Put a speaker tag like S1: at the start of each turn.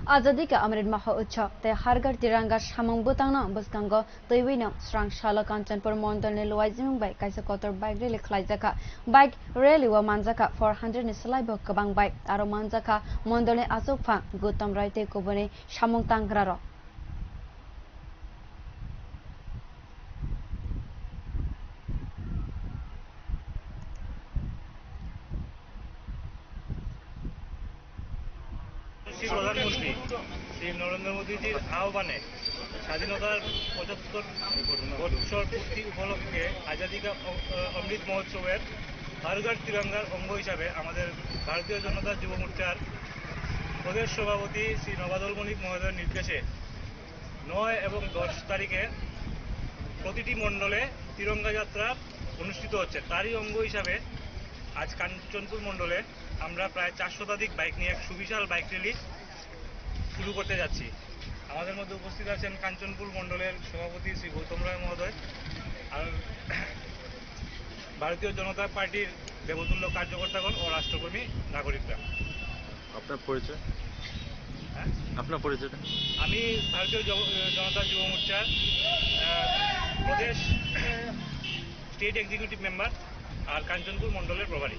S1: Azadika amrit mahotsab te ghar tiranga samung bwtang bwskango toniwi swrang salo Kanchanpur mondol ni luajimung bai kaisa kotor bike rally khwlaijak bike rally wa manjak 400 ni swlai bo kwbang bike aro manjak mondol ni achukphang Gutam Roy te kubuni samung tangkra ro
S2: প্রধানমন্ত্রী শ্রী নরেন্দ্র মোদীজির আহ্বানে স্বাধীনতার ৭৫ বৎসর পূর্তি উপলক্ষে আজাদিকা অমৃত মহোৎসবের ghar তিরঙ্গার অঙ্গ হিসাবে আমাদের ভারতীয় জনতা যুব মোর্চার প্রদেশ সভাপতি শ্রী নবাদল মল্লিক মহোদয়ের নির্দেশে ৯ এবং ১০ তারিখে প্রতিটি মণ্ডলে তিরঙ্গা যাত্রা অনুষ্ঠিত হচ্ছে। তারই অঙ্গ হিসাবে আজ কাঞ্চনপুর মণ্ডলে আমরা প্রায় ৪০০ শতাধিক বাইক নিয়ে এক সুবিশাল বাইক র্যালি শুরু করতে যাচ্ছি। আমাদের মধ্যে উপস্থিত আছেন কাঞ্চনপুর মণ্ডলের সভাপতি শ্রী গৌতম রয় মহোদয় আর ভারতীয় জনতা পার্টির দেবতুল্য কার্যকর্তাগণ ও রাষ্ট্রকর্মী নাগরিকরা।
S3: আপনার পরিচয়? আপনার পরিচয়?
S2: আমি ভারতীয় জনতা যুব মোর্চার প্রদেশ স্টেট এক্সিকিউটিভ মেম্বার আর কাঞ্চনপুর মণ্ডলের প্রভারী।